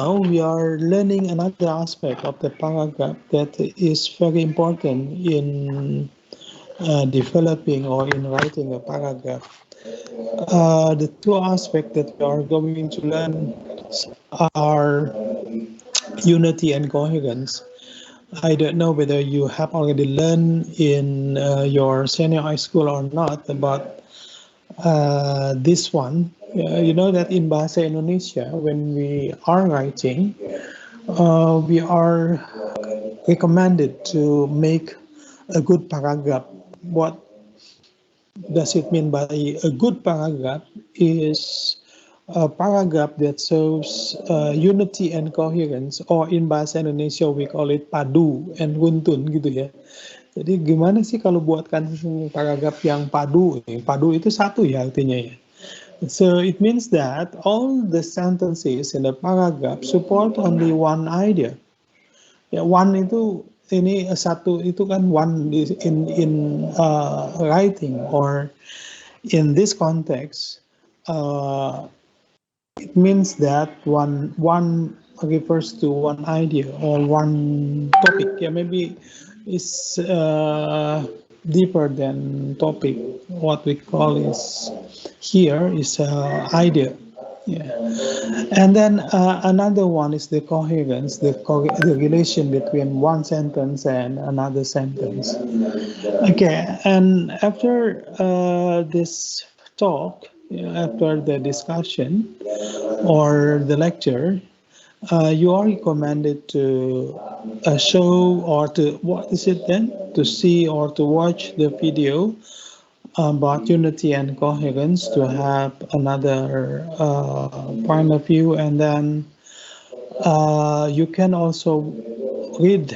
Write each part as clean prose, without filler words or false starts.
we are learning another aspect of the paragraph that is very important in developing or in writing a paragraph. The two aspects that we are going to learn are unity and coherence. I don't know whether you have already learned in your senior high school or not about this one. You know that in Bahasa Indonesia, when we are writing, we are recommended to make a good paragraph. What does it mean by a good paragraph? Is a paragraph that shows unity and coherence, or in bahasa Indonesia we call it padu and runtun gitu ya. Jadi gimana sih kalau buatkan paragraf yang padu? Padu itu satu ya artinya ya. So it means that all the sentences in the paragraph support only one idea. Ya, one itu ini satu itu kan one in writing or in this context. It means that one refers to one idea or one topic. Yeah, maybe it's deeper than topic. What we call is here is idea. Yeah, and then another one is the coherence, the relation between one sentence and another sentence. Okay, and after this talk, after the discussion or the lecture, you are recommended to show or to, what is it then? To see or to watch the video about unity and coherence to have another point of view, and then you can also read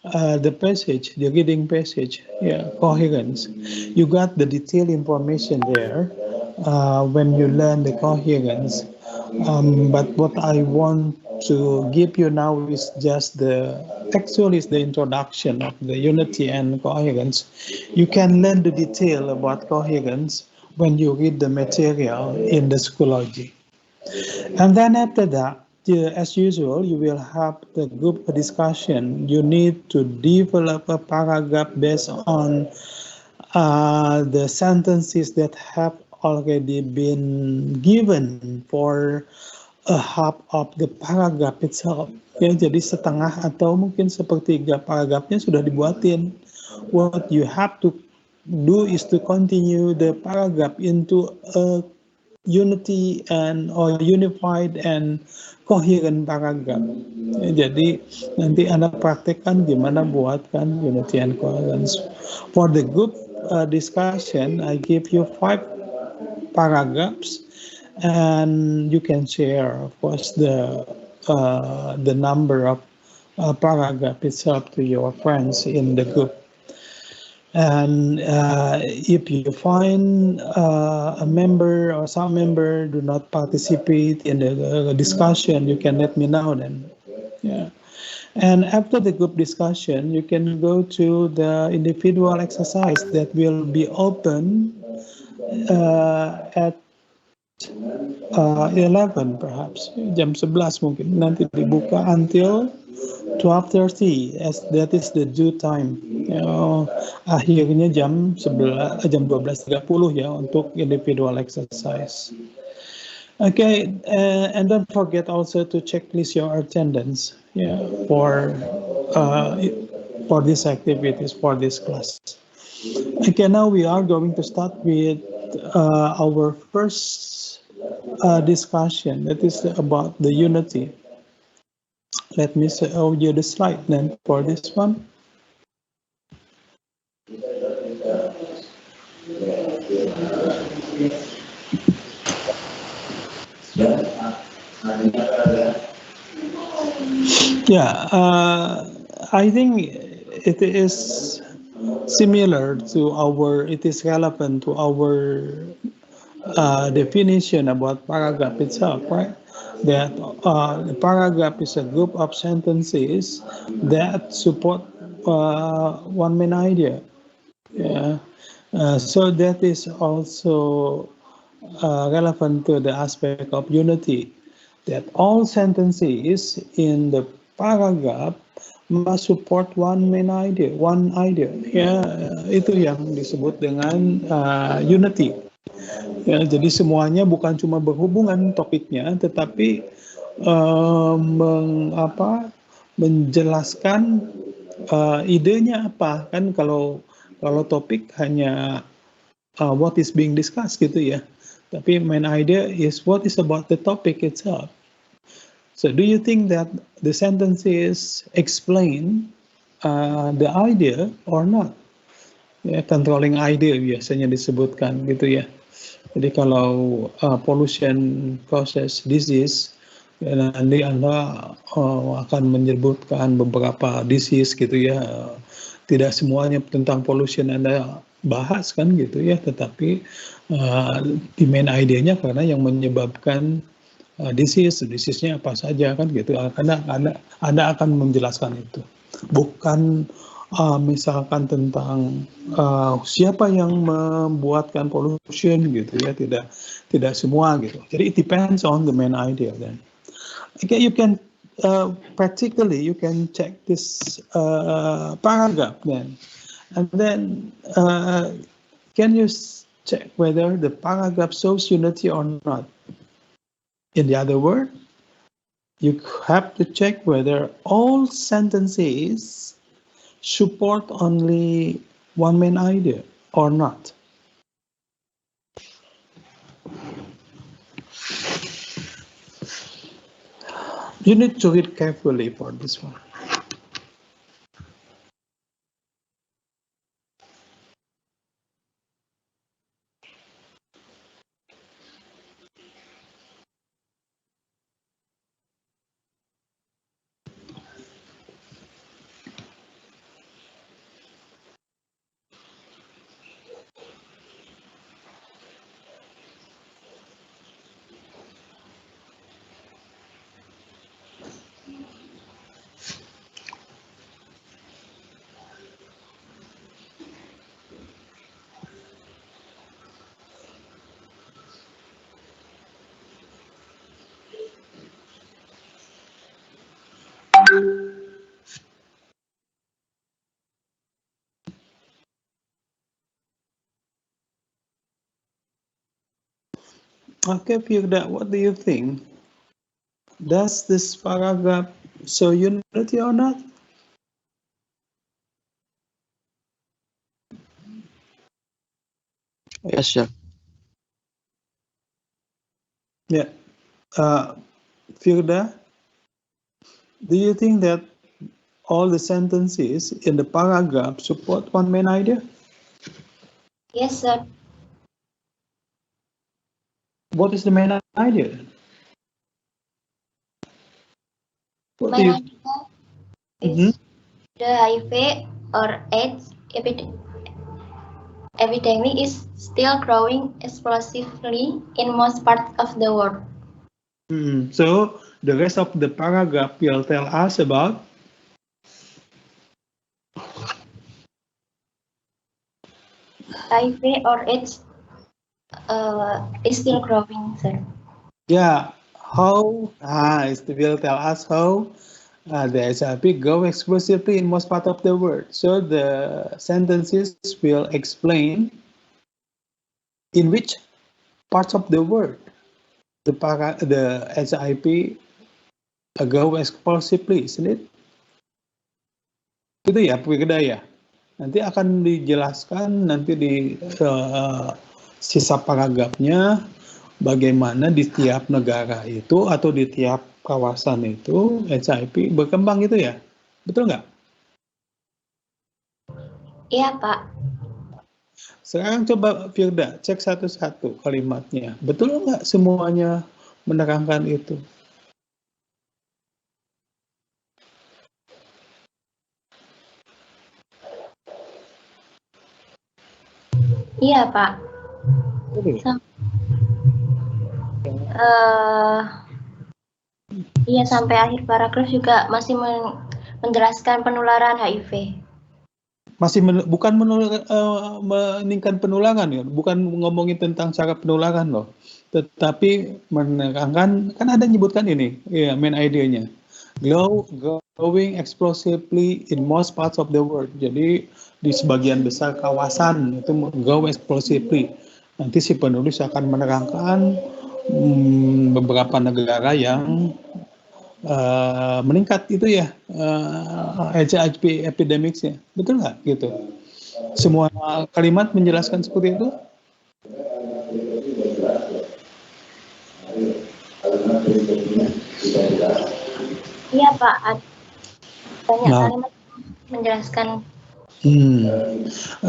the passage, the reading passage, yeah, coherence. You got the detailed information there when you learn the coherence. But what I want to give you now is just actually is the introduction of the unity and coherence. You can learn the detail about coherence when you read the material in the Schoology. And then after that, as usual, you will have the group discussion. You need to develop a paragraph based on the sentences that have already been given for a half of the paragraph itself. Ya, jadi setengah atau mungkin sepertiga paragrafnya sudah dibuatin. What you have to do is to continue the paragraph into a unity and or unified and coherent paragraph. Ya, jadi nanti Anda praktekkan gimana buatkan unity and coherence. For the group discussion, I give you 5 paragraphs, and you can share, of course, the number of paragraph itself to your friends in the group. And if you find a member or some member do not participate in the discussion, you can let me know then. Yeah. And after the group discussion, you can go to the individual exercise that will be open at 11 perhaps, jam 11 mungkin nanti dibuka until 12:30, as that is the due time. Akhirnya jam 12:30 ya untuk individual exercise. Okay, and don't forget also to checklist your attendance, yeah, for these activities, for this class. Okay, now we are going to start with our first discussion, that is about the unity. Let me show you the slide then for this one. Yeah, I think it is similar to it is relevant to our definition about paragraph itself, right? That the paragraph is a group of sentences that support one main idea. Yeah. So that is also relevant to the aspect of unity. that all sentences in the paragraph must support one main idea, one idea. Ya, itu yang disebut dengan unity. Ya, jadi semuanya bukan cuma berhubungan topiknya, tetapi menjelaskan idenya apa. Kan kalau topik hanya what is being discussed gitu ya. Tapi main idea is what is about the topic itself. So do you think that the sentences explain the idea or not? Ya, controlling idea biasanya disebutkan gitu ya. Jadi kalau pollution causes disease, ya nanti Anda akan menyebutkan beberapa disease gitu ya. Tidak semuanya tentang pollution Anda bahas kan gitu ya, tetapi di main idenya karena yang menyebabkan disease-nya apa saja kan gitu. Karena Anda akan menjelaskan itu. Bukan misalkan tentang siapa yang membuatkan pollution gitu ya, tidak semua gitu. Jadi it depends on the main idea then. Okay, you can practically you can check this paragraph then, and then can you check whether the paragraph shows unity or not? In the other word, you have to check whether all sentences support only one main idea or not. You need to read carefully for this one. Okay, Firda, what do you think? Does this paragraph show unity or not? Yes, sir. Yeah. Firda, do you think that all the sentences in the paragraph support one main idea? Yes, sir. What is the main idea? What do Main you? idea is the HIV or AIDS epidemic is still growing explosively in most parts of the world. So the rest of the paragraph will tell us about HIV or AIDS is still growing, sir. yeah, how it will tell us how the HIV grow explosively in most part of the world. So the sentences will explain in which parts of the world the HIV grow explosively, isn't it? Gitu ya, Firda ya. Nanti akan dijelaskan nanti di sisa paragrafnya bagaimana di tiap negara itu atau di tiap kawasan itu HIV berkembang gitu ya, betul nggak? Iya, Pak. Sekarang coba Firda cek satu-satu kalimatnya, betul nggak semuanya menerangkan itu? Iya, Pak. Iya, sampai akhir paragraf juga masih menjelaskan penularan HIV. bukan meningkatkan penularan ya, bukan ngomongin tentang cara penularan loh, tetapi menerangkan, kan ada nyebutkan ini, ya main idenya, growing explosively in most parts of the world. Jadi di sebagian besar kawasan itu grow explosively. Nanti si penulis akan menerangkan beberapa negara yang meningkat itu ya HIV epidemicsnya, betul nggak gitu? Semua kalimat menjelaskan seperti itu? Iya Pak, banyak kalimat menjelaskan.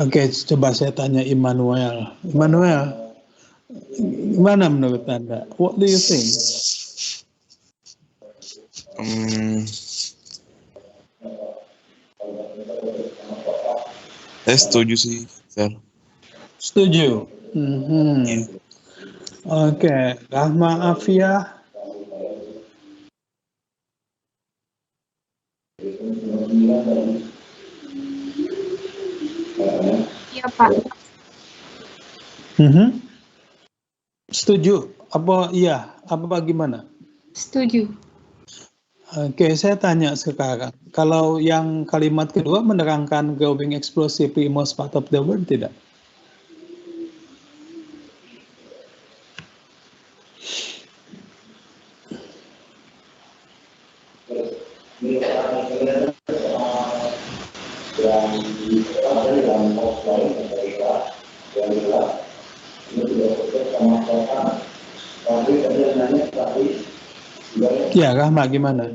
Oke, coba saya tanya Immanuel. Immanuel, gimana menurut Anda? What do you think? Saya setuju sih, Sir. Setuju. Oke, Rahma Afia. Iya Pak. Setuju? Apa iya? Apa gimana? Setuju. Oke, saya tanya sekarang. Kalau yang kalimat kedua menerangkan growing explosively in most part of the world, tidak? Ya, Rahma gimana?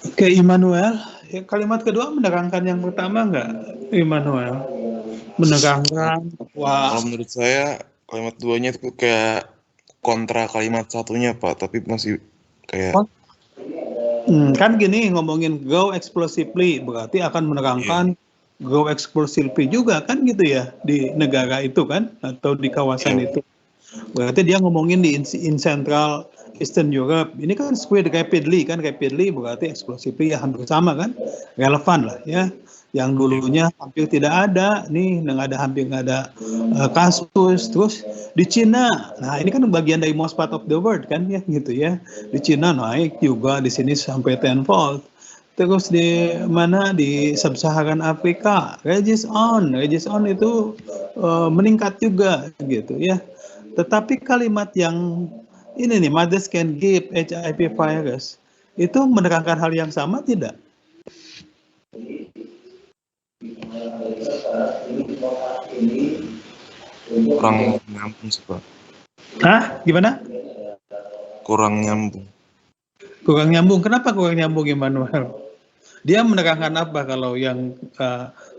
Oke, Immanuel, kalimat kedua menerangkan yang pertama nggak, Immanuel? Menerangkan, Kalau menurut saya kalimat duanya itu kayak kontra kalimat satunya Pak, tapi masih kayak kan gini, ngomongin grow explosively berarti akan menerangkan grow explosively juga kan gitu ya di negara itu kan atau di kawasan itu. Berarti dia ngomongin di in Central Eastern Europe. Ini kan spread rapidly kan, rapidly berarti explosively ya hampir sama kan, relevan lah ya. Yang dulunya hampir tidak ada, nih hampir nggak ada kasus. Terus di Cina, nah ini kan bagian dari most part of the world kan ya gitu ya. Di Cina naik juga, di sini sampai tenfold. Terus di mana di Sub-Saharan Afrika, regis on itu meningkat juga gitu ya. Tetapi kalimat yang ini nih, mothers can give HIV virus, itu menerangkan hal yang sama tidak? kurang nyambung sih Pak. Hah? Gimana? Kurang nyambung. Kurang nyambung. Kenapa kurang nyambung, Immanuel? Dia menerangkan apa kalau yang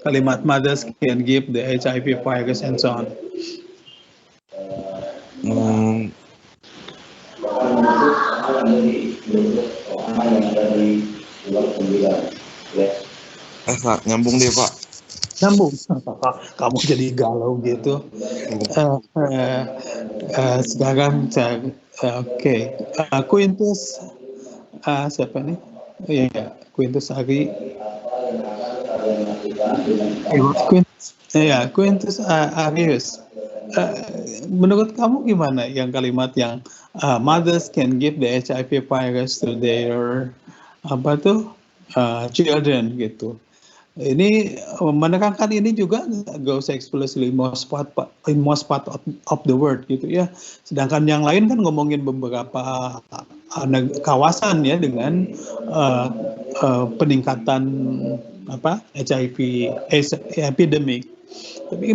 kalimat mothers can give the HIV virus and so on? Nyambung deh Pak. Nyambung. Kamu jadi galau gitu. Sekarang oke. Quintus siapa nih? Iya, Quintus Ari. Quintus Arius. Menurut kamu gimana yang kalimat yang mothers can give the HIV virus to their children gitu? Ini menerangkan ini juga goes explicitly in most part of the world gitu ya. Sedangkan yang lain kan ngomongin beberapa kawasan ya dengan peningkatan HIV epidemic. Tapi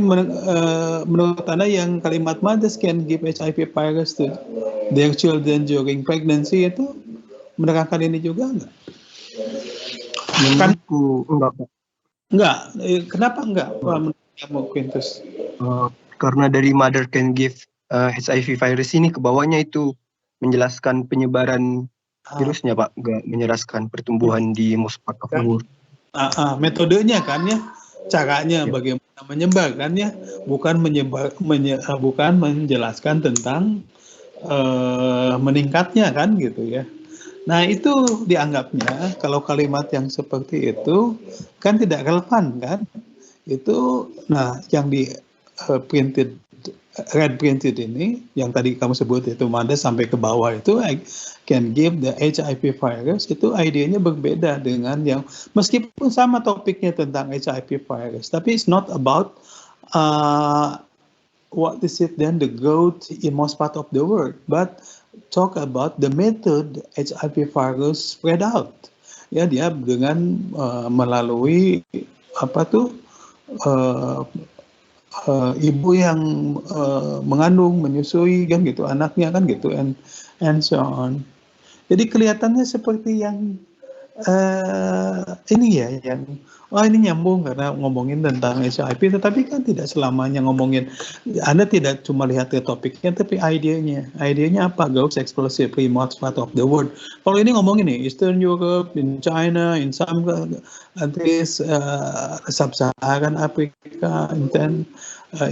menurut Anda yang kalimat mothers can give HIV virus to their children during pregnancy itu menerangkan ini juga enggak? Enggak. Kenapa enggak? Quintus? Karena dari mother can give HIV virus ini ke bawahnya itu menjelaskan penyebaran Virusnya Pak, nggak menjelaskan pertumbuhan di most part of the world. Metodenya kan ya, caranya Ya. bagaimana menyebar kan ya, bukan bukan menjelaskan tentang meningkatnya kan gitu ya. Nah itu dianggapnya kalau kalimat yang seperti itu kan tidak relevan kan. Itu nah yang di red printed ini yang tadi kamu sebut itu Manda sampai ke bawah itu can give the HIV virus, itu idenya berbeda dengan yang meskipun sama topiknya tentang HIV virus, tapi it's not about what is it then the growth in most part of the world, but talk about the method HIV virus spread out. Ya, dia dengan melalui apa tuh ibu yang mengandung, menyusui kan gitu, anaknya kan gitu, and so on. Jadi kelihatannya seperti yang ini ya, yang ini nyambung karena ngomongin tentang HIV, tetapi kan tidak selamanya ngomongin. Anda tidak cuma lihat ke topiknya, tapi idenya apa? Growth explosively most part of the world. Kalau ini ngomongin nih, Eastern Europe, in China, in some countries, Sub-Saharan Africa, and then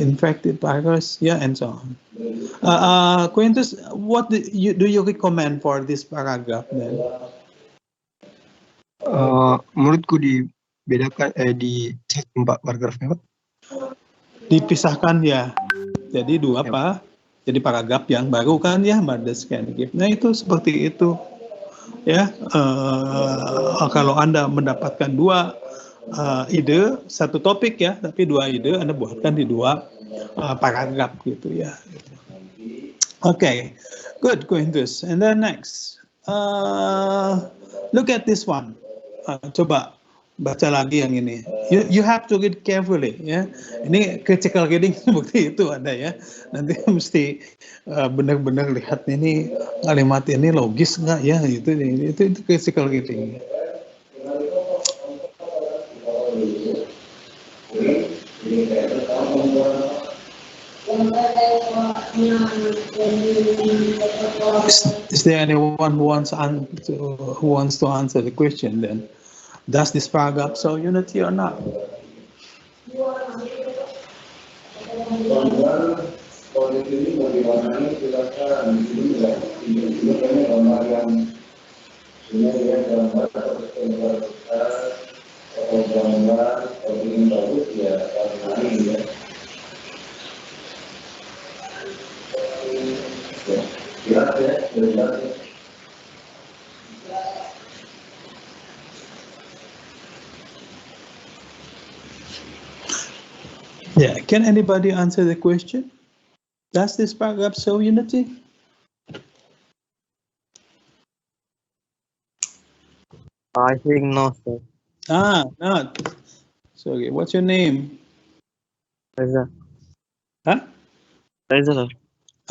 infected virus, yeah, and so on. Quintus, what do you recommend for this paragraph then? Menurutku dibedakan di Pak paragrafnya Pak. Dipisahkan ya. Jadi dua apa? Jadi paragraf yang baru kan ya, Mothers can give. Nah itu seperti itu. Ya, kalau Anda mendapatkan dua ide, satu topik ya, tapi dua ide Anda buatkan di dua paragraf gitu ya. Okay, good, Quintus. And then next, look at this one. Coba baca lagi yang ini. You have to read carefully ya. Ini critical reading seperti itu ada ya. Nanti mesti benar-benar lihat ini kalimat ini logis nggak ya, itu critical reading. Is there anyone who wants to answer the question then? Does this paragraph show unity or not? Yeah, can anybody answer the question? Does this paragraph show unity? I think no, sir. Not. Sorry, what's your name? Reza. Huh? Reza, sir.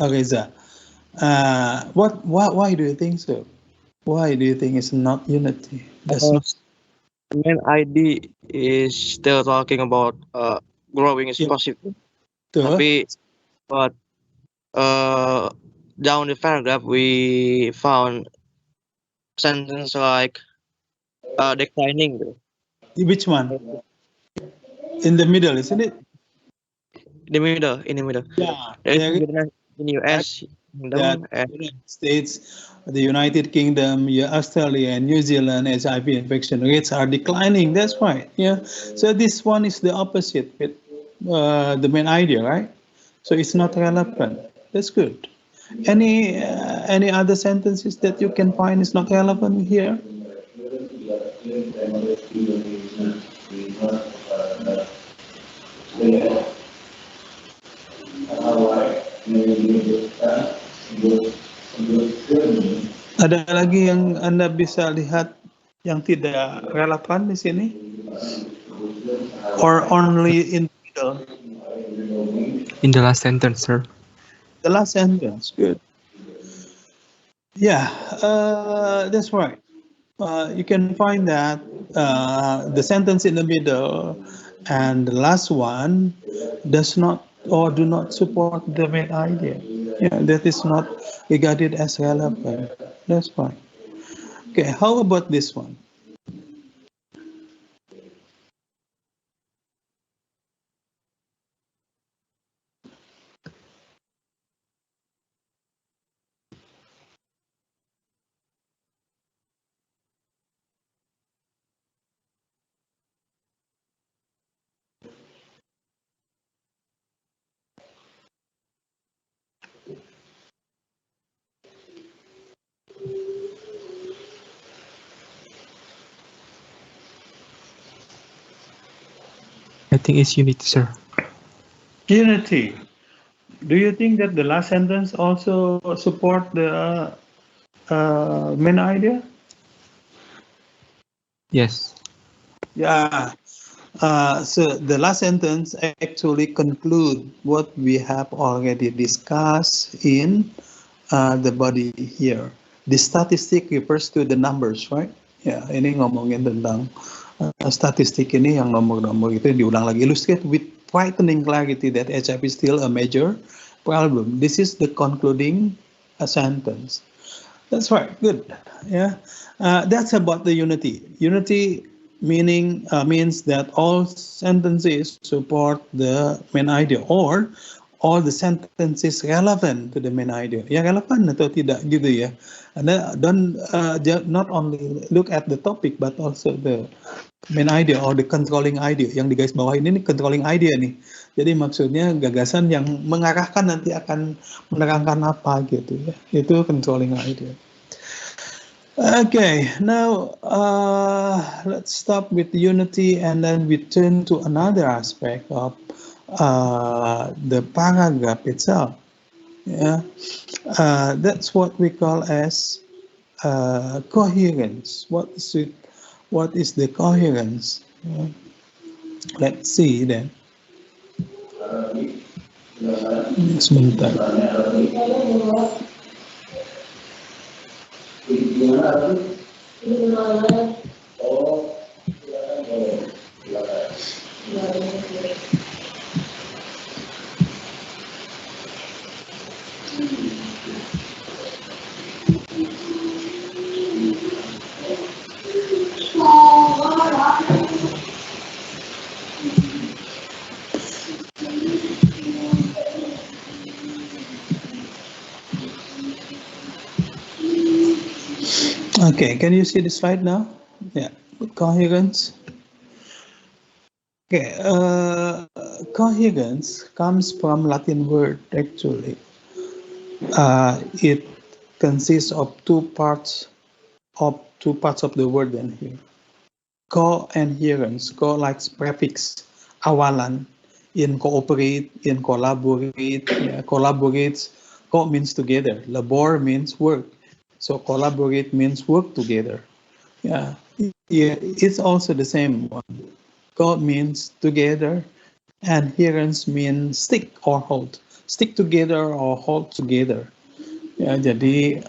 Reza. Why do you think so? Why do you think it's not unity? That's not... The main ID is still talking about growing explosively. But down the paragraph we found sentence like declining. Which one? In the middle, isn't it? In the middle. Yeah. In US, United States, the United Kingdom, Australia, and New Zealand, HIV infection rates are declining. That's right. Yeah. So this one is the opposite with the main idea, right? So it's not relevant. That's good. Any other sentences that you can find is not relevant here? Ada lagi yang Anda bisa lihat yang tidak relevan di sini? Or only in the middle? In the last sentence, sir. The last sentence, good. Yeah, that's right. You can find that the sentence in the middle and the last one does not or do not support the main idea. Yeah, that is not regarded as relevant. That's fine. Okay, how about this one? I think it's unity, sir. Unity. Do you think that the last sentence also support the main idea? Yes. Yeah. So the last sentence actually conclude what we have already discussed in the body here. The statistic refers to the numbers, right? Ya, ini ngomongin tentang statistik ini yang nomor-nomor itu diulang lagi. Illustrate with frightening clarity that HIV is still a major problem. This is the concluding sentence. That's right. Good. Yeah. That's about the unity. Unity meaning means that all sentences support the main idea, or all the sentences relevant to the main idea. Ya relevan atau tidak gitu ya. Anda don't not only look at the topic but also the main idea or the controlling idea. Yang di garis bawah ini controlling idea nih. Jadi maksudnya gagasan yang mengarahkan nanti akan menerangkan apa gitu ya. Itu controlling idea. Okay, now let's stop with unity and then we turn to another aspect of the paragraph itself. Yeah, that's what we call as coherence. What is the coherence? Let's see then. Sebentar. Okay, can you see the slide now? Yeah, coherence. Okay, coherence comes from Latin word actually. It consists of two parts of the word in here. Co and herence. Co like prefix awalan. In cooperate, in collaborate, yeah, collaborates. Co means together. Labor means work. So collaborate means work together. Yeah, it's also the same one. Co means together, and herence means stick or hold. Stick together or hold together. Ya, jadi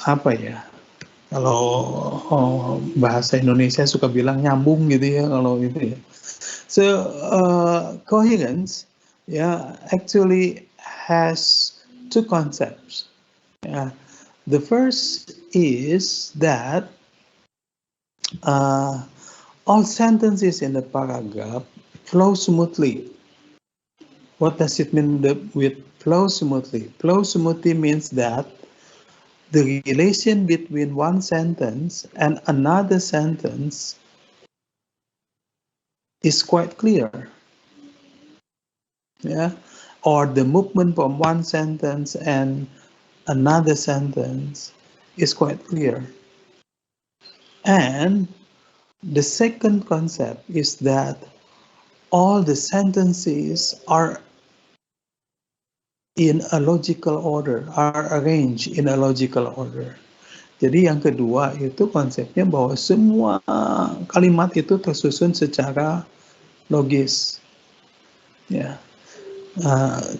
apa ya? Kalau bahasa Indonesia suka bilang nyambung gitu ya kalau itu ya. So coherence, yeah, actually has two concepts. Yeah. The first is that all sentences in the paragraph flow smoothly. What does it mean with flow smoothly? Flow smoothly means that the relation between one sentence and another sentence is quite clear. Yeah, or the movement from one sentence and another sentence is quite clear. And the second concept is that all the sentences are in a logical order, are arranged in a logical order. Jadi yang kedua itu konsepnya bahwa semua kalimat itu tersusun secara logis. Ya.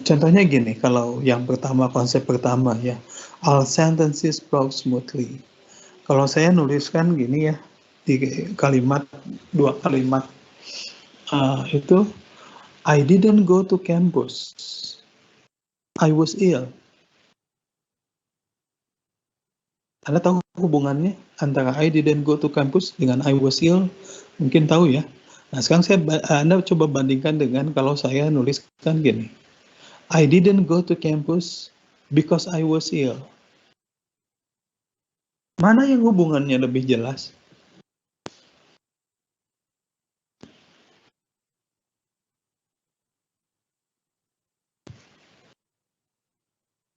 Contohnya gini, kalau yang pertama, konsep pertama ya, all sentences flow smoothly. Kalau saya nuliskan gini ya, di kalimat, dua kalimat, itu, I didn't go to campus, I was ill. Anda tahu hubungannya antara I didn't go to campus dengan I was ill? Mungkin tahu ya. Nah, sekarang Anda coba bandingkan dengan kalau saya nuliskan gini. I didn't go to campus because I was ill. Mana yang hubungannya lebih jelas?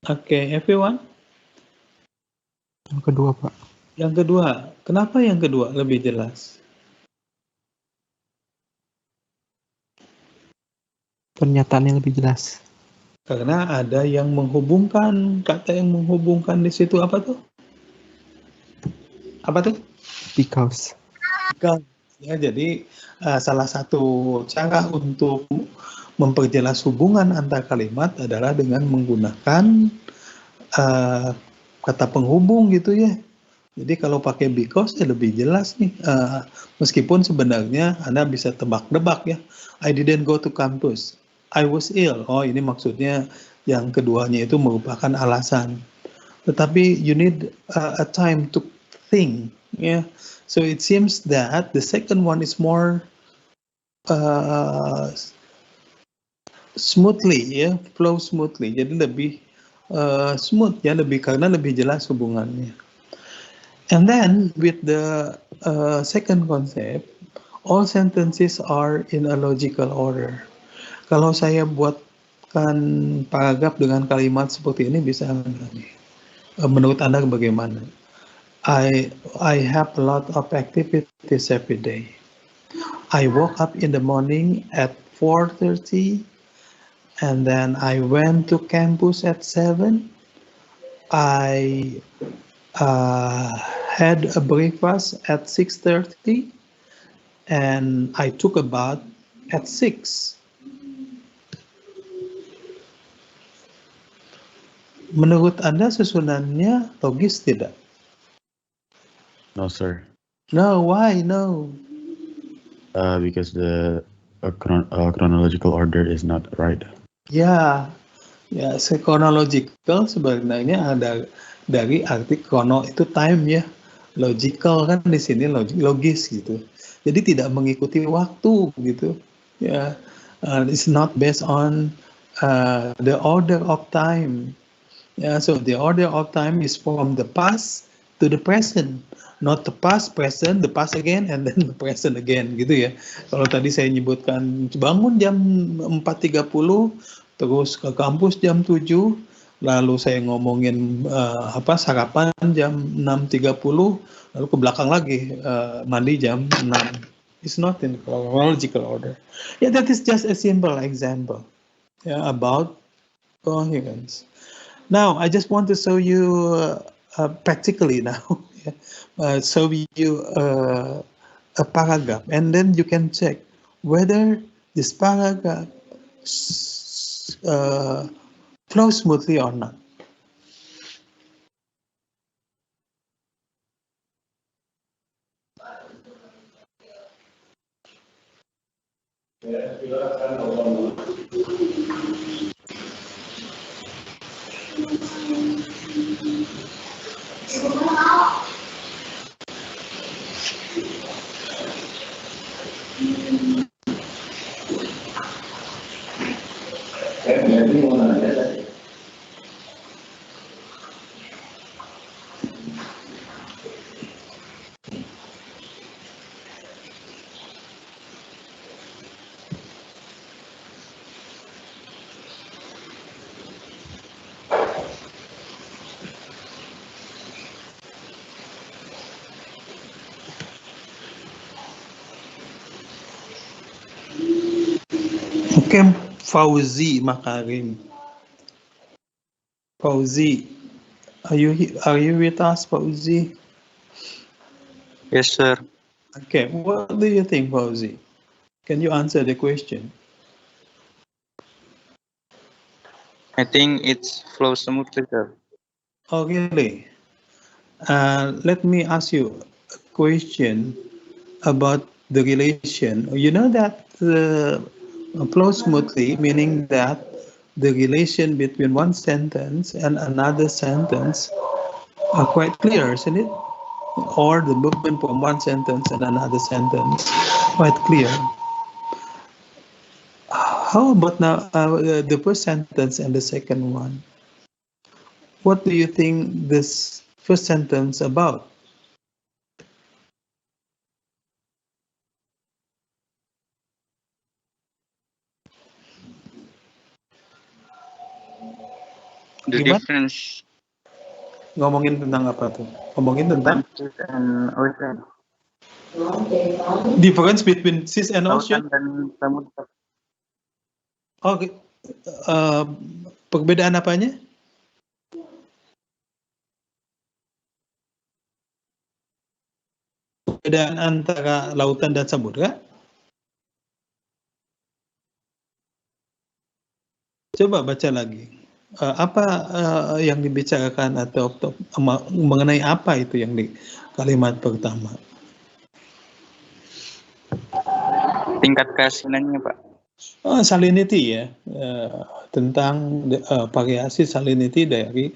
Oke, everyone? Yang kedua, Pak. Yang kedua, kenapa yang kedua lebih jelas? Pernyataannya lebih jelas. Karena ada yang menghubungkan, kata yang menghubungkan di situ apa tuh? Apa tuh? Because. Ya, jadi salah satu cara untuk memperjelas hubungan antar kalimat adalah dengan menggunakan kata penghubung gitu ya. Jadi kalau pakai because ya lebih jelas nih. Meskipun sebenarnya Anda bisa tebak-debak ya. I didn't go to campus. I was ill. Oh, ini maksudnya yang keduanya itu merupakan alasan. Tetapi you need a time to think. Yeah. So it seems that the second one is more smoothly, ya, flow smoothly. Jadi lebih smooth ya, karena lebih jelas hubungannya. And then with the second concept, all sentences are in a logical order. Kalau saya buatkan paragraf dengan kalimat seperti ini bisa nggak nih? Menurut Anda bagaimana? I have a lot of activities every day. I woke up in the morning at 4:30 and then I went to campus at 7. I had a breakfast at 6:30 and I took a bath at 6. Menurut Anda susunannya logis tidak? No, sir. No, why no? Because the chronological order is not right. Ya, chronological sebenarnya ada dari arti chrono itu time ya, logical kan di sini logis gitu. Jadi tidak mengikuti waktu gitu. Ya, it's not based on the order of time. Yeah, so the order of time is from the past to the present, not the past, present, the past again, and then the present again, gitu ya. Kalau tadi saya nyebutkan bangun jam 4.30, terus ke kampus jam 7, lalu saya ngomongin sarapan jam 6.30, lalu ke belakang lagi mandi jam 6. It's not in chronological order. Yeah, that is just a simple example about coherence. Now, I just want to show you practically now, show you a paragraph, and then you can check whether this paragraph flows smoothly or not. Okay, Fauzi Makarim. Fauzi, are you with us, Fauzi? Yes, sir. Okay, what do you think, Fauzi? Can you answer the question? I think it's flows smoothly, sir. Oh, really? Let me ask you a question about the relation. You know that flows smoothly, meaning that the relation between one sentence and another sentence quite clear, isn't it? Or the movement from one sentence and another sentence, quite clear. How about now the first sentence and the second one? What do you think this first sentence about? The Gimana? difference Ngomongin tentang apa tuh? Ngomongin tentang seas and ocean. difference between seas and ocean. Lautan dan samudra. Oke. Perbedaan apanya? Perbedaan antara lautan dan samudra? Coba baca lagi. Apa yang dibicarakan atau mengenai apa itu yang di kalimat pertama? Tingkat keasinannya, Pak. Salinity ya, tentang variasi salinity dari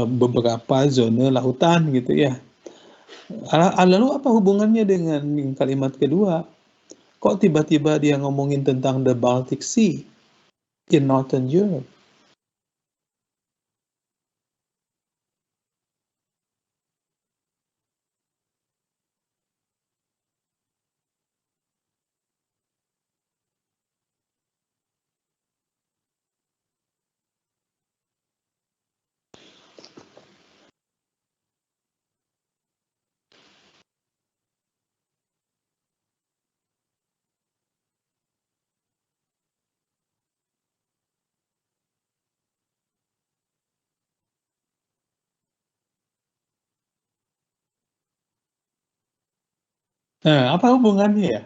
beberapa zona lautan gitu ya. Lalu apa hubungannya dengan kalimat kedua? Kok tiba-tiba dia ngomongin tentang the Baltic Sea in Northern Europe? Nah, apa hubungannya ya?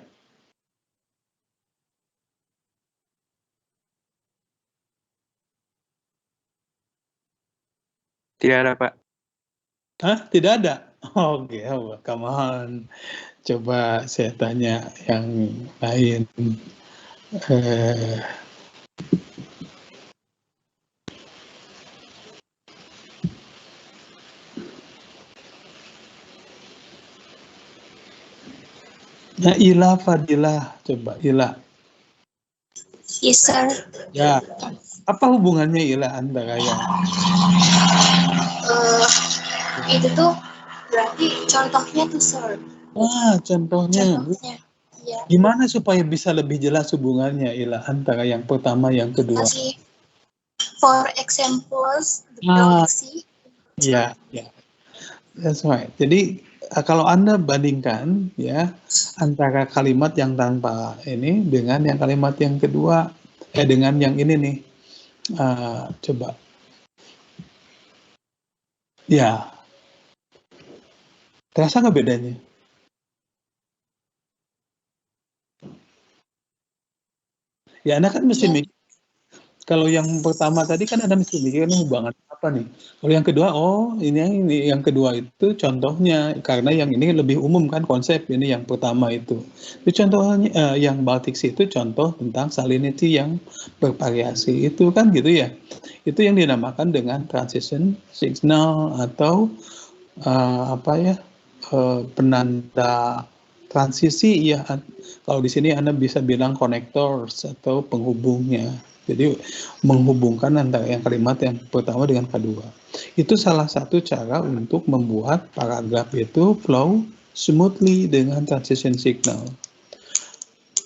Tidak ada, Pak. Hah? Tidak ada? Oke, come on. Coba saya tanya yang lain. Nah, Ila Fadilah, coba Ila. Yes, sir. Ya, apa hubungannya Ila antara yang Itu tuh berarti contohnya tuh, sir. contohnya. Iya. Gimana supaya bisa lebih jelas hubungannya Ila antara yang pertama yang kedua? Kasih for examples, the Baltic Sea. Ya, that's right. Jadi kalau Anda bandingkan ya antara kalimat yang tanpa ini dengan yang kalimat yang kedua, dengan yang ini nih, coba. Ya, terasa nggak bedanya? Ya, Anda kan mesti mikir. Kalau yang pertama tadi kan Anda mesti mikir hubungan apa nih? Kalau yang kedua, ini yang kedua itu contohnya, karena yang ini lebih umum kan konsep ini yang pertama itu. Itu contohnya yang Baltic Sea itu contoh tentang salinity yang bervariasi itu kan gitu ya. Itu yang dinamakan dengan transition signal atau penanda transisi ya. Kalau di sini Anda bisa bilang connectors atau penghubungnya. Jadi menghubungkan antara yang kalimat yang pertama dengan kedua. Itu salah satu cara untuk membuat paragraf itu flow smoothly dengan transition signal.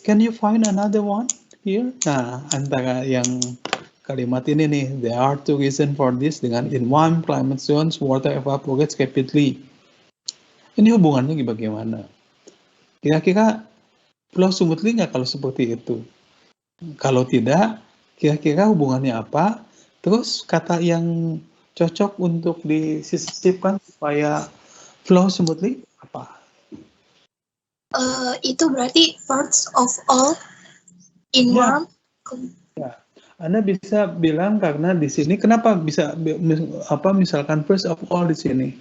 Can you find another one here? Nah, antara yang kalimat ini nih, there are two reasons for this dengan in one climate zones water evaporates rapidly. Ini hubungannya bagaimana? Kira-kira flow smoothly nggak kalau seperti itu? Kalau tidak, kira-kira hubungannya apa? Terus kata yang cocok untuk disisipkan supaya flow smoothly apa? Itu berarti first of all in one. Ya. Anda bisa bilang karena di sini kenapa bisa misalkan first of all di sini?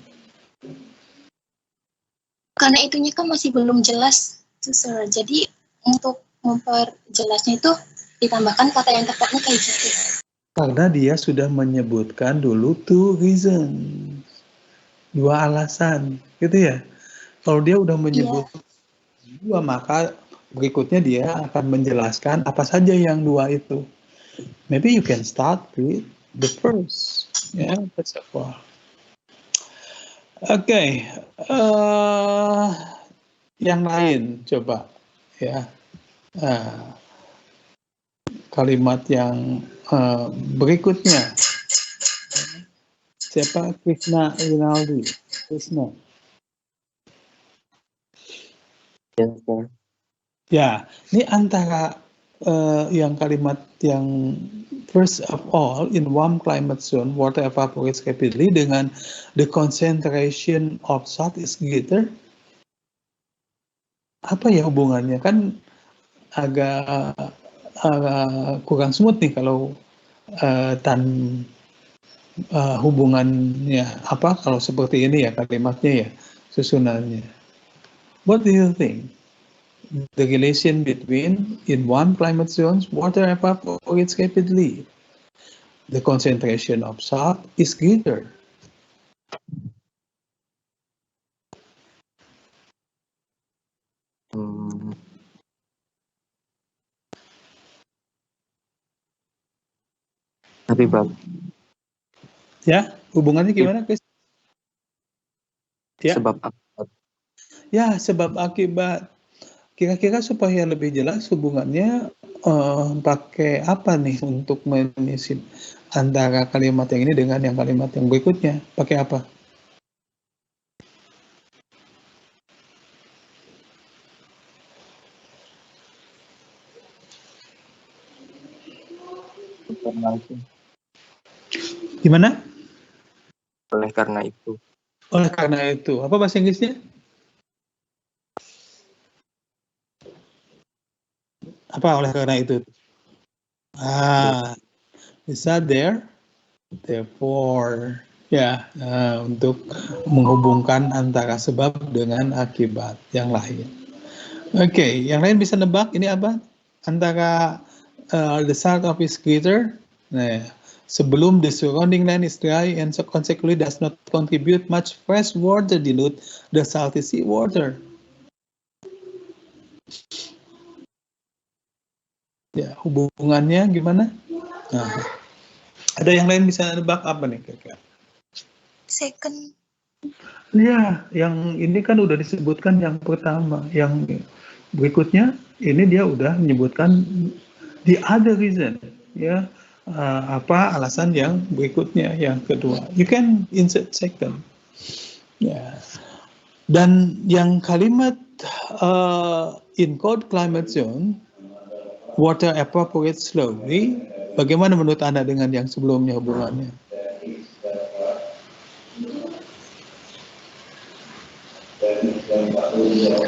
Karena itunya kan masih belum jelas, sir. Jadi untuk memperjelasnya itu ditambahkan kata yang tepatnya kayak gitu. Karena dia sudah menyebutkan dulu two reasons. dua alasan, gitu ya. Kalau dia udah menyebut dua, maka berikutnya dia akan menjelaskan apa saja yang dua itu. Maybe you can start with the first. Ya, that's all. Oke, yang lain coba ya. Kalimat yang berikutnya. Siapa? Krishna Rinaldi. Krishna. Yes, sir. Ya, ini antara yang kalimat yang first of all, in warm climate zone, water evaporates rapidly dengan the concentration of salt is greater. Apa ya hubungannya? Kan agak kurang smooth nih kalau hubungannya apa kalau seperti ini ya kalimatnya ya, susunannya. What do you think? The relation between in warm climate zones, water evaporates rapidly. The concentration of salt is greater. Tapi Bab, Ya, hubungannya gimana, Chris? Ya. sebab akibat. Ya, sebab akibat. Kira-kira supaya lebih jelas hubungannya pakai apa nih untuk menyisip antara kalimat yang ini dengan yang kalimat yang berikutnya? Pakai apa? Karena itu. Gimana? Oleh karena itu. Oleh karena itu. Apa bahasa Inggrisnya? Apa oleh karena itu? Bisa therefore. Ya, untuk menghubungkan antara sebab dengan akibat yang lain. Oke, yang lain bisa nebak ini apa? Antara the salt of is greater. Nah, sebelum the surrounding land is dry and so consequently does not contribute much fresh water dilute the salty sea water. Ya, hubungannya gimana? Nah, ada yang lain bisa nebak apa nih kira-kira? Second. Ya, yang ini kan udah disebutkan yang pertama, yang berikutnya ini dia udah menyebutkan the other reason, ya, apa alasan yang berikutnya, yang kedua. You can insert second. Ya, dan yang kalimat in cold climate zone, water evaporates slowly. Bagaimana menurut Anda dengan yang sebelumnya hubungannya?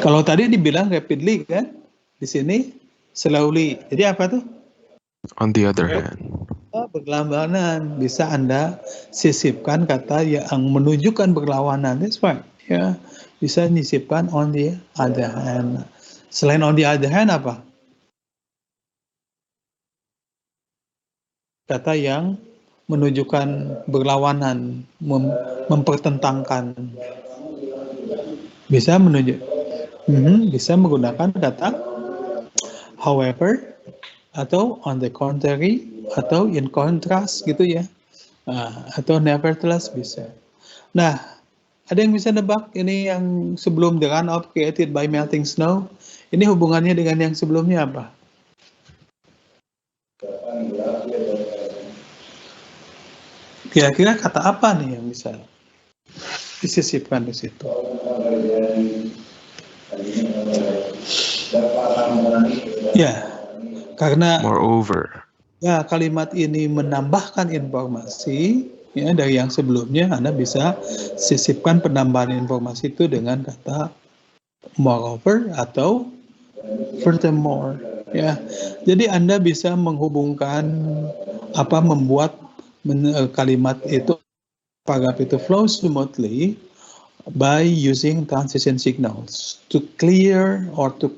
Kalau tadi dibilang rapidly kan, di sini slowly. Jadi apa tuh? On the other hand. Berlawanan. Bisa Anda sisipkan kata yang menunjukkan berlawanan. That's right. Ya, bisa disisipkan on the other hand. Selain on the other hand apa? Kata yang menunjukkan berlawanan, mempertentangkan. Bisa bisa menggunakan kata however atau on the contrary atau in contrast gitu ya, atau nevertheless bisa. Nah, ada yang bisa nebak ini yang sebelum the runoff created by melting snow, ini hubungannya dengan yang sebelumnya apa? Kira-kira kata apa nih yang bisa disisipkan di situ? Ya, karena Moreover. ya kalimat ini menambahkan informasi ya dari yang sebelumnya, Anda bisa sisipkan penambahan informasi itu dengan kata moreover atau furthermore ya. Jadi Anda bisa menghubungkan membuat kalimat itu, paragraph itu flow smoothly by using transition signals to clear or to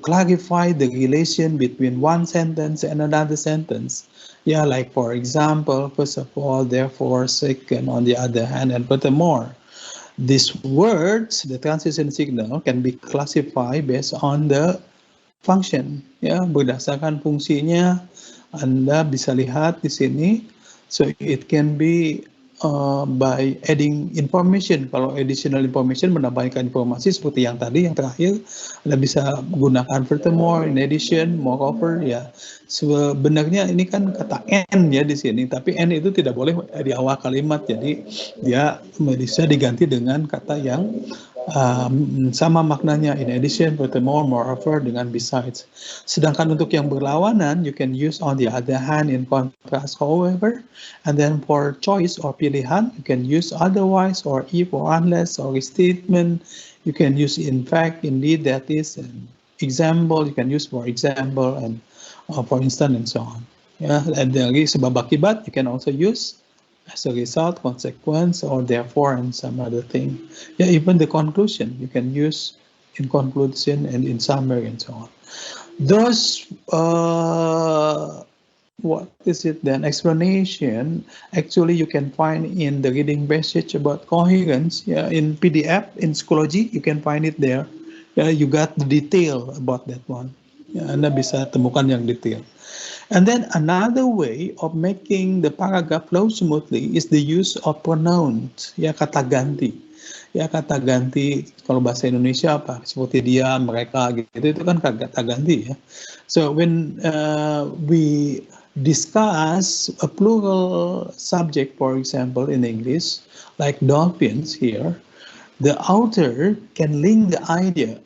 clarify the relation between one sentence and another sentence. Yeah, like for example, first of all, therefore, second, on the other hand, and furthermore. These words, the transition signal can be classified based on the function, ya, berdasarkan fungsinya. Anda bisa lihat di sini. So it can be by adding information. Kalau additional information, menambahkan informasi seperti yang tadi, yang terakhir, Anda bisa gunakan furthermore, in addition, moreover, ya. Sebenarnya ini kan kata and ya di sini, tapi and itu tidak boleh di awal kalimat, jadi dia bisa diganti dengan kata yang sama maknanya, in addition, furthermore, moreover, dengan besides. Sedangkan untuk yang berlawanan, you can use on the other hand, in contrast, however, and then for choice or pilihan, you can use otherwise, or if, or unless, or statement, you can use in fact, indeed, that is, and example, you can use for example, and for instance, and so on. Yeah, and dari sebab akibat, you can also use as a result, consequence, or therefore, and some other thing. Yeah, even the conclusion, you can use in conclusion and in summary and so on. Those, what is it then, explanation, actually you can find in the reading passage about coherence, yeah, in PDF, in Schoology, you can find it there. Yeah, you got the detail about that one. Yeah, Anda bisa temukan yang detail. And then another way of making the paragraph flow smoothly is the use of pronouns, ya, kata ganti. Ya, kata ganti, kalau bahasa Indonesia apa? Seperti dia, mereka, gitu, itu kan kata ganti ya. So when we discuss a plural subject, for example, in English, like dolphins here, the author can link the idea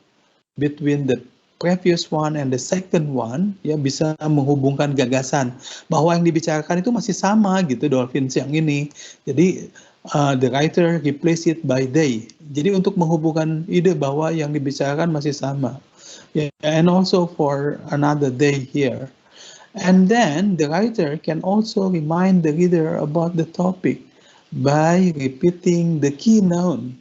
between the previous one and the second one, ya, bisa menghubungkan gagasan bahwa yang dibicarakan itu masih sama gitu, dolphins yang ini. Jadi the writer replace it by they. Jadi untuk menghubungkan ide bahwa yang dibicarakan masih sama. Yeah, and also for another day here. And then the writer can also remind the reader about the topic by repeating the key noun.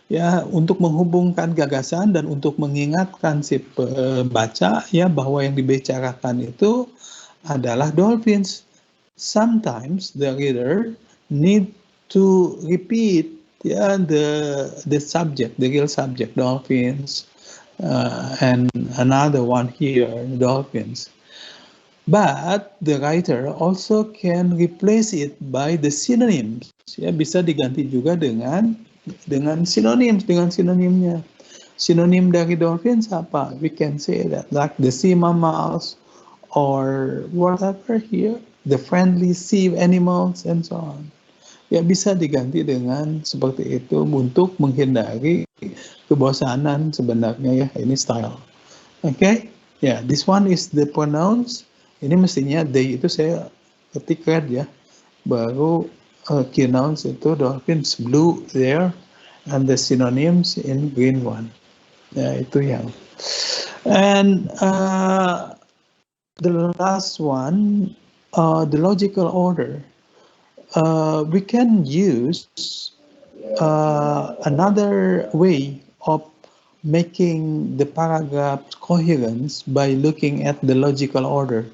Ya, untuk menghubungkan gagasan dan untuk mengingatkan si pembaca, ya, bahwa yang dibicarakan itu adalah dolphins. Sometimes the reader need to repeat, ya, the subject, the real subject, dolphins, and another one here, dolphins. But the writer also can replace it by the synonyms. Ya, bisa diganti juga dengan sinonim, dengan sinonimnya. Sinonim dari dolphins apa? We can say that like the sea mammals or whatever here, the friendly sea animals and so on. Ya, bisa diganti dengan seperti itu untuk menghindari kebosanan sebenarnya, ya, ini style. Okay? Ya, this one is the pronouns. Ini mestinya they itu saya ketik red ya. Baru key nouns itu dolphins blue there, and the synonyms in green one. Ya, itu yang. And the last one, the logical order. We can use another way of making the paragraph coherence by looking at the logical order.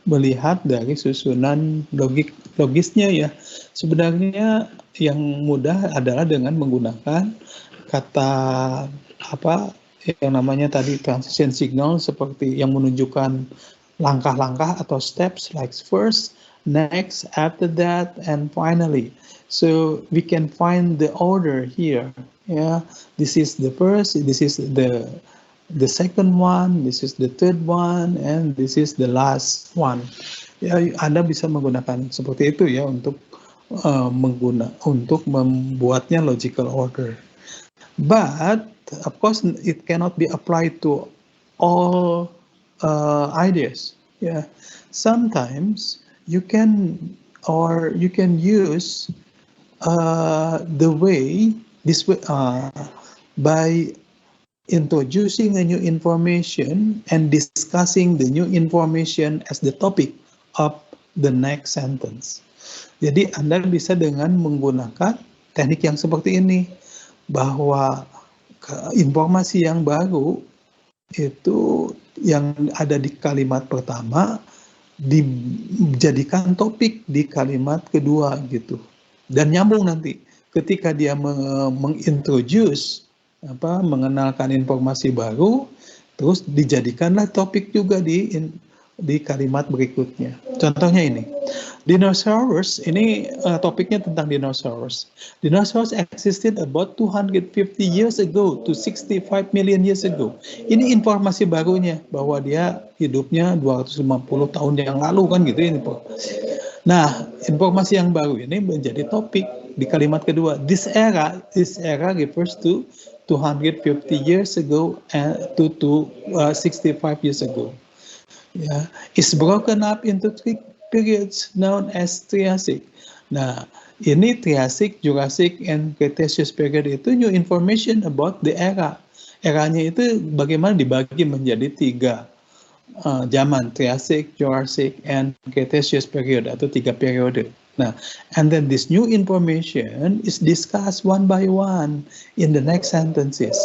Melihat dari susunan logisnya, ya. Sebenarnya yang mudah adalah dengan menggunakan kata apa yang namanya tadi transition signal, seperti yang menunjukkan langkah-langkah atau steps like first, next, after that, and finally. So we can find the order here. Yeah, this is the first, this is the second one, this is the third one, and this is the last one. Ya, Anda bisa menggunakan seperti itu ya untuk membuatnya logical order. But of course it cannot be applied to all ideas. Yeah, sometimes you can use the way this way by introducing a new information and discussing the new information as the topic of the next sentence. Jadi Anda bisa dengan menggunakan teknik yang seperti ini, bahwa informasi yang baru itu yang ada di kalimat pertama dijadikan topik di kalimat kedua gitu, dan nyambung nanti ketika dia mengintroduce mengenalkan informasi baru, terus dijadikanlah topik juga di kalimat berikutnya. Contohnya ini, dinosaurus, ini topiknya tentang dinosaurus. Dinosaurs existed about 250 years ago to 65 million years ago. Ini informasi barunya, bahwa dia hidupnya 250 tahun yang lalu kan gitu ini. Nah, informasi yang baru ini menjadi topik di kalimat kedua. This era refers to 250 years ago to 65 years ago. Yeah, it's broken up into 3 periods known as Triassic. Nah, ini Triassic, Jurassic, and Cretaceous period itu new information about the era. Eranya itu bagaimana dibagi menjadi 3 zaman, Triassic, Jurassic, and Cretaceous period atau 3 periode. Nah, and then this new information is discussed one by one in the next sentences.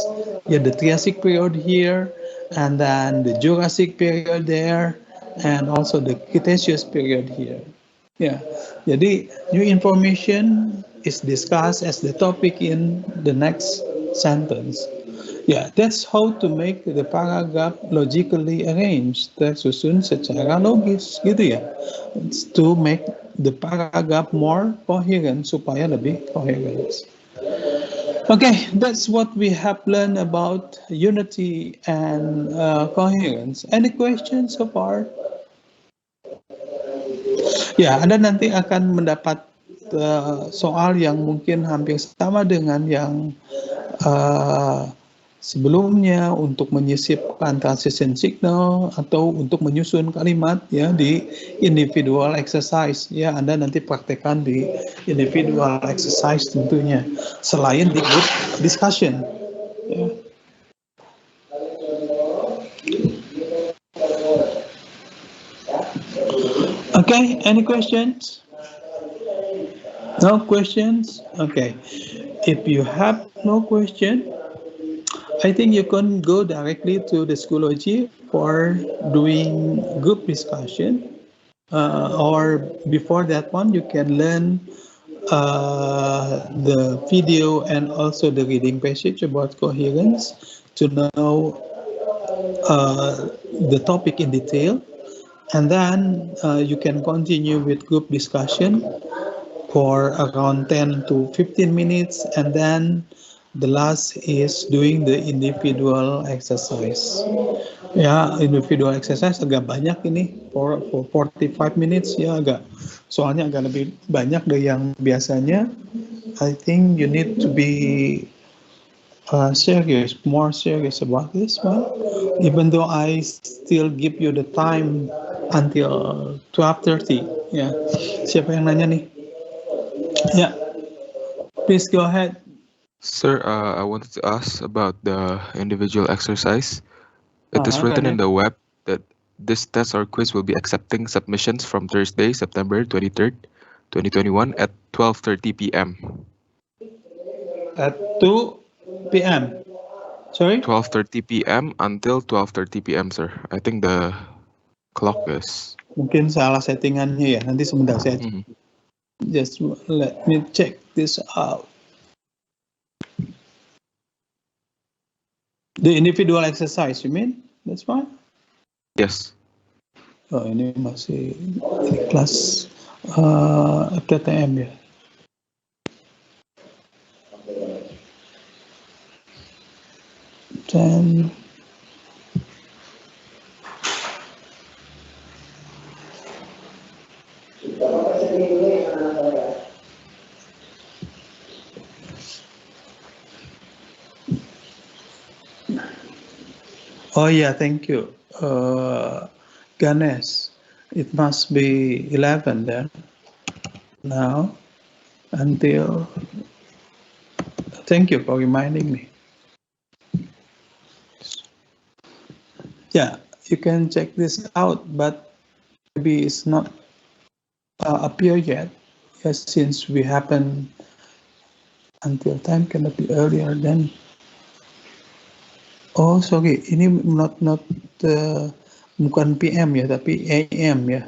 Yeah, the Triassic period here, and then the Jurassic period there, and also the Cretaceous period here. Yeah, jadi new information is discussed as the topic in the next sentence. Yeah, that's how to make the paragraph logically arranged, tersusun secara logis, gitu ya. It's to make the paragraph more coherent, supaya lebih coherent. Okay, that's what we have learned about unity and coherence. Any questions so far? Ya, Anda nanti akan mendapat soal yang mungkin hampir sama dengan yang sebelumnya, untuk menyisipkan transition signal atau untuk menyusun kalimat ya di individual exercise ya. Anda nanti praktekkan di individual exercise tentunya, selain di group discussion ya. Okay, any questions? No questions? Okay, if you have no question, I think you can go directly to the Schoology for doing group discussion, or before that one, you can learn the video and also the reading passage about coherence to know the topic in detail, and then you can continue with group discussion for around 10 to 15 minutes, and then the last is doing the individual exercise. Ya, individual exercise agak banyak ini, for 45 minutes ya, soalnya agak lebih banyak dari yang biasanya. I think you need to be more serious about this one. Even though I still give you the time until 12:30. Ya, siapa yang nanya nih? Ya, please go ahead. Sir, I wanted to ask about the individual exercise. It is written in the web that this test or quiz will be accepting submissions from Thursday, September 23rd, 2021 at 12:30 p.m. At 2 p.m. Sorry? 12:30 p.m. until 12:30 p.m., sir. I think the clock is... Mungkin salah settingannya ya. Nanti sebentar saya just let me check this out. The individual exercise, you mean? That's fine? Yes. Oh, ini masih kelas FTTM ya. Dan oh yeah, thank you, Ganesh. It must be 11 then. Now until. Thank you for reminding me. Yeah, you can check this out, but maybe it's not appear yet. Yes, since we haven't until time cannot be earlier than. Oh sorry, ini not bukan PM ya, tapi AM ya.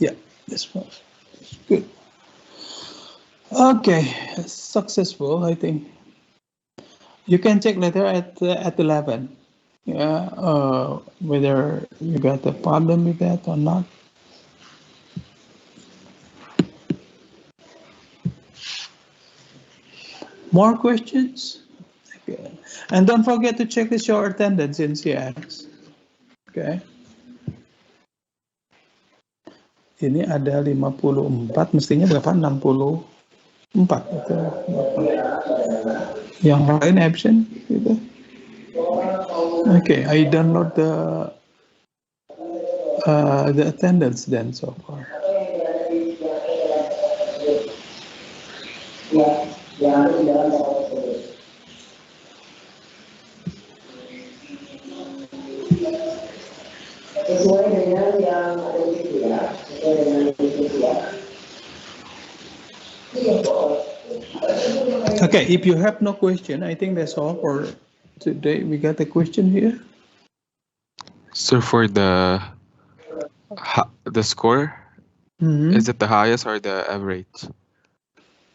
Yeah, this one good. Okay, successful, I think. You can check later at 11. Yeah, whether you got a problem with that or not. More questions? Okay. And don't forget to check your attendance in CX. Okay. Ini ada 54, mestinya berapa? 64 gitu. Yang lain absent gitu. Okay, I download the attendance then so far. Sesuai dengan yang ada di situ ya. Sesuai dengan yang di situ ya. Okay, if you have no question, I think that's all for today. We got a question here. So for the score, is it the highest or the average?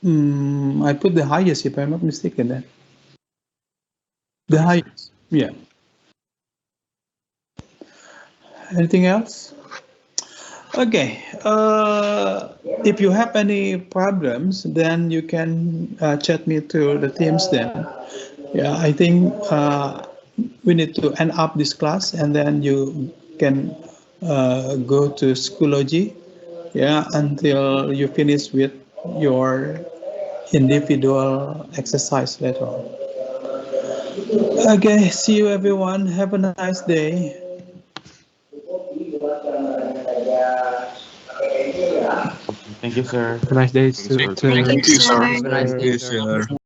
I put the highest if I'm not mistaken then. The highest, yeah. Anything else? Okay, if you have any problems, then you can chat me to the Teams then. Yeah, I think we need to end up this class and then you can go to Schoology, yeah, until you finish with your individual exercise later on. Okay, see you everyone. Have a nice day. Thank you, sir. Have a nice day, Thank you. sir. Thank you, sir. Thank you, sir. Thank you, sir.